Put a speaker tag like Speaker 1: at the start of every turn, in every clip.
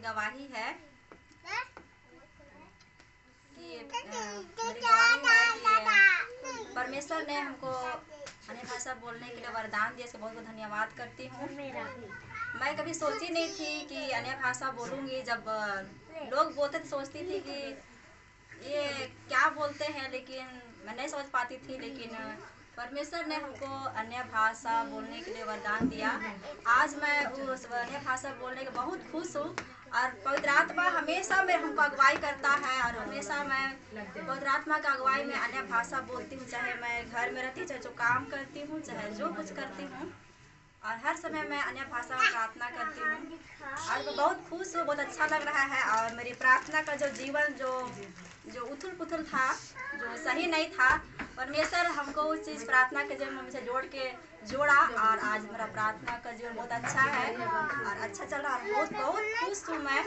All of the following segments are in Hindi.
Speaker 1: गवाही है कि मेरी गवाही है कि परमेश्वर ने हमको अन्य भाषा बोलने के लिए वरदान दिया। इसका बहुत बहुत धन्यवाद करती हूँ। मैं कभी सोची नहीं थी कि अन्य भाषा बोलूँगी। जब लोग बोलते थे सोचती थी कि ये क्या बोलते हैं, लेकिन मैं नहीं समझ पाती थी। लेकिन परमेश्वर ने हमको अन्य भाषा बोलने के लिए वरदान दिया। आज मैं उस अन्य भाषा बोलने के बहुत खुश हूँ और पवित्र आत्मा हमेशा में हमको अगुवाई करता है और हमेशा मैं पवित्र आत्मा की अगुवाई में अन्य भाषा बोलती हूँ। चाहे मैं घर में रहती हूँ, चाहे जो काम करती हूँ, चाहे जो कुछ करती हूँ, और हर समय मैं अन्य भाषा में प्रार्थना करती हूँ। आज मैं बहुत खुश हूँ, बहुत अच्छा लग रहा है। और मेरी प्रार्थना का जो जीवन जो उथल पुथल था, जो सही नहीं था, परमेश्वर हमको उस चीज़ प्रार्थना के जीवन में मुझे जोड़ा और आज मेरा प्रार्थना का जीवन बहुत अच्छा है और अच्छा चल रहा है। बहुत बहुत खुश हूँ मैं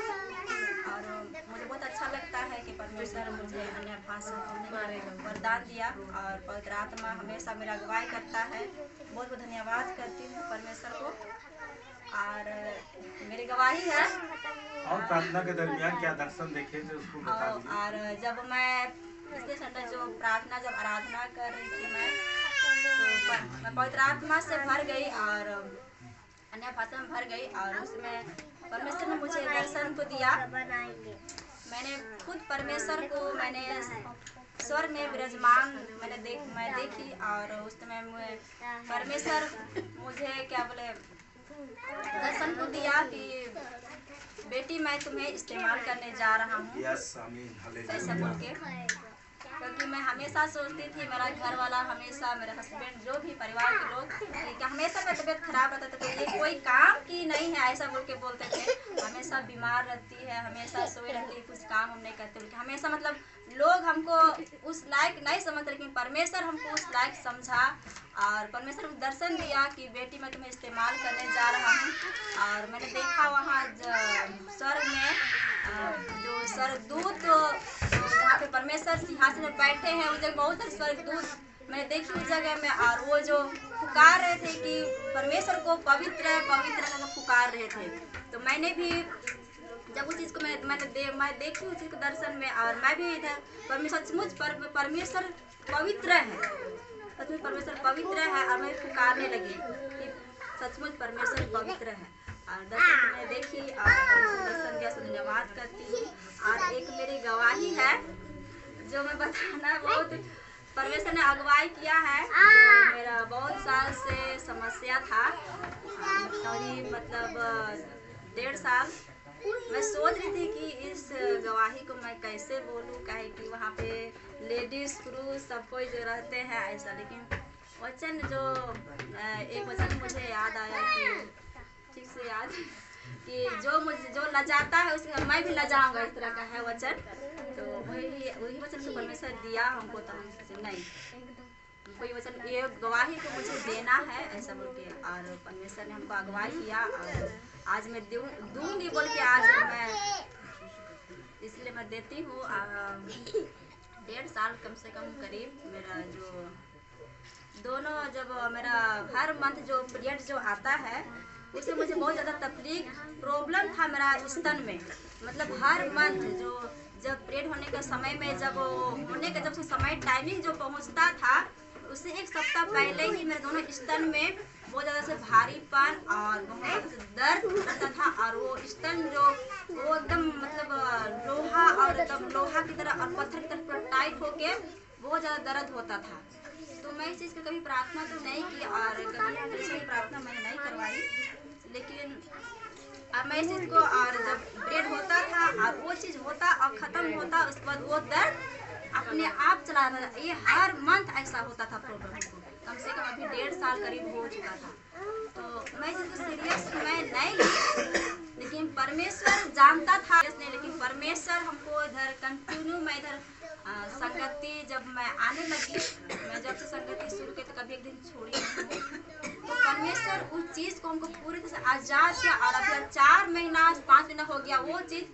Speaker 1: और मुझे बहुत अच्छा लगता है कि परमेश्वर मुझे अन्य भाषा बोलने का वरदान दिया और पवित्र आत्मा हमेशा मेरा अगुवाई करता है। बहुत बहुत धन्यवाद करती हूँ परमेश्वर को। और मेरी गवाही है।
Speaker 2: और प्रार्थना के दरमियान क्या दर्शन देखे थे उसको बता दीजिए।
Speaker 1: और जब मैं पिछले संडे जो प्रार्थना जब आराधना कर रही थी मैं तो पवित्र आत्मा से भर गई और अन्य भाषा में भर गई और उसमें परमेश्वर ने मुझे दर्शन को दिया। मैंने खुद परमेश्वर को मैंने स्वर्ग में विराजमान मैं देखी और उस समय परमेश्वर मुझे क्या बोले दर्शन को दिया कि बेटी मैं तुम्हें इस्तेमाल करने जा रहा हूँ। ऐसा बोल के, क्योंकि मैं हमेशा सोचती थी मेरा घर वाला हमेशा मेरे हस्बैंड जो भी परिवार के लोग कि हमेशा मेरी तबीयत खराब रहता था, तो ये कोई काम की नहीं है ऐसा बोल के बोलते थे। हमेशा बीमार रहती है, हमेशा सोई रहती है, कुछ काम हम नहीं करते बोल के हमेशा मतलब लोग हमको उस लायक नहीं समझते। लेकिन परमेश्वर हमको उस लायक समझा और परमेश्वर को दर्शन दिया कि बेटी मैं तुम्हें इस्तेमाल करने जा रहा हूँ। और मैंने देखा वहाँ स्वर्ग में जो स्वर्गदूत जहाँ पे परमेश्वर सिंहासन में बैठे हैं उस जगह बहुत सारे स्वर्गदूत मैंने देखी उस जगह में। और वो जो पुकार रहे थे कि परमेश्वर को पवित्र पवित्र पुकार रहे थे। तो मैंने भी जब उस चीज़ को मैं देखी उस चीज़ को दर्शन में और मैं भी इधर सचमुच परमेश्वर पवित्र है, सचमुच परमेश्वर पवित्र है और मैं पुकारने लगी कि सचमुच परमेश्वर पवित्र है। और दर्शन मैंने देखी और दर्शन दिया, धन्यवाद करती हूँ। और एक मेरी गवाही है जो मैं बताना बहुत परमेश्वर ने अगुवाई किया है। तो मेरा बहुत साल से समस्या था, मतलब 1.5 साल मैं सोच रही थी कि इस गवाही को मैं कैसे बोलूँ, काहे कि वहाँ पे लेडीज़ पुरुष सब कोई जो रहते हैं ऐसा। लेकिन वचन एक वचन मुझे याद आया कि ठीक से याद कि जो लजाता है उसके मैं भी लजाऊंगा, इस तरह का है वचन। तो वही वचन से परमेश्वर दिया हमको, तो हम नहीं कोई वचन ये गवाही को मुझे देना है ऐसा बोल के और परमेश्वर ने हमको अगुवाई किया और आज मैं दूंगी बोल के आज मैं इसलिए मैं देती हूँ। 1.5 साल कम से कम करीब मेरा जो दोनों जब मेरा हर मंथ जो पीरियड जो आता है उससे मुझे बहुत ज़्यादा तकलीफ प्रॉब्लम था मेरा स्तन में। मतलब हर मंथ जो जब पीरियड होने के समय में जब से समय टाइमिंग जो पहुँचता था उससे 1 सप्ताह पहले ही मेरे दोनों स्तन में बहुत ज़्यादा से भारीपन और बहुत दर्द रहता था। और वो स्तन वो एकदम मतलब लोहा और एकदम लोहा की तरह और पत्थर की तरह टाइट होके बहुत ज़्यादा दर्द होता था। तो मैं इस चीज़ की कभी प्रार्थना तो नहीं की और कभी इसकी प्रार्थना मैंने नहीं करवाई। लेकिन अब मैं इस चीज़ को और जब पीरियड होता था और वो चीज़ होता और ख़त्म होता उसके बाद वो दर्द अपने आप चला रहा था। ये हर मंथ ऐसा होता था प्रॉब्लम को, कम से कम अभी 1.5 साल करीब हो चुका था। तो मैं इसको सीरियस मैं नहीं ली, लेकिन परमेश्वर जानता था नहीं। लेकिन परमेश्वर हमको इधर कंटिन्यू मैं इधर संगति जब मैं आने लगी, मैं जब से संगति शुरू की तो कभी एक दिन छोड़ी नहीं। तो परमेश्वर उस चीज़ को हमको पूरी तरह से आज़ाद किया और अभी 4 महीना 5 महीना हो गया वो चीज़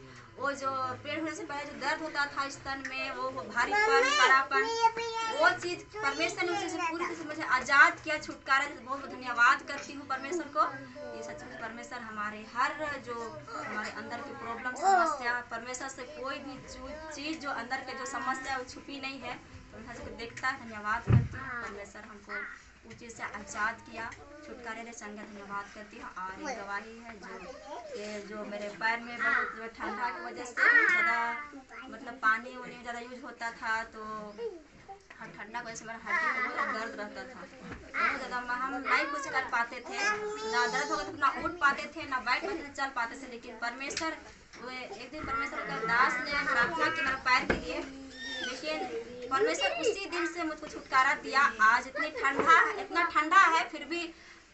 Speaker 1: वो जो पेड़ होने से पहले जो दर्द होता था स्तन में, वो भारीपन बड़ापन, वो चीज़ परमेश्वर ने मुझे पूरी तरह से मुझे आज़ाद किया, छुटकारा दिया। बहुत बहुत धन्यवाद करती हूँ परमेश्वर को। ये सच में परमेश्वर हमारे हर जो हमारे अंदर की प्रॉब्लम समस्या, परमेश्वर से कोई भी चीज़ जो अंदर के जो समस्या वो छुपी नहीं है, परमेश्वर को देखता है। धन्यवाद करती हूँ परमेश्वर हमको उस चीज़ से आज़ाद किया, छुटकारे ने संग धन्यवाद करती हूँ। और ये गवाही है जो मेरे पैर में बहुत ठंडा की वजह से ज़्यादा मतलब पानी वानी ज़्यादा यूज होता था, तो ठंडा की वजह से मेरा हड्डी में बहुत दर्द रहता था। बहुत ज़्यादा हम नहीं कुछ कर पाते थे, ना दर्द होगा तो ना उठ पाते थे, ना बैठ पाते थे, चल पाते थे। लेकिन परमेश्वर एक दिन परमेश्वर का दास ने प्रार्थना की मेरे पैर के लिए, लेकिन परमेश्वर उसी दिन से मुझको छुटकारा दिया। आज इतना ठंडा है, फिर भी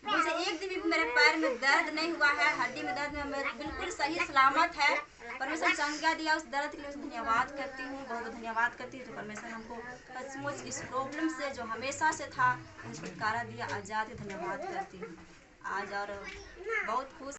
Speaker 1: मुझे एक दिन भी मेरे पैर में दर्द नहीं हुआ है, हड्डी में दर्द में बिल्कुल सही सलामत है। परमेश्वर संज्ञा दिया उस दर्द के लिए धन्यवाद करती हूँ, बहुत धन्यवाद करती हूँ। तो परमेश्वर हमको सचमुच इस प्रॉब्लम से जो हमेशा से था छुटकारा दिया, आज़ाद, धन्यवाद करती हूँ आज। और बहुत खुश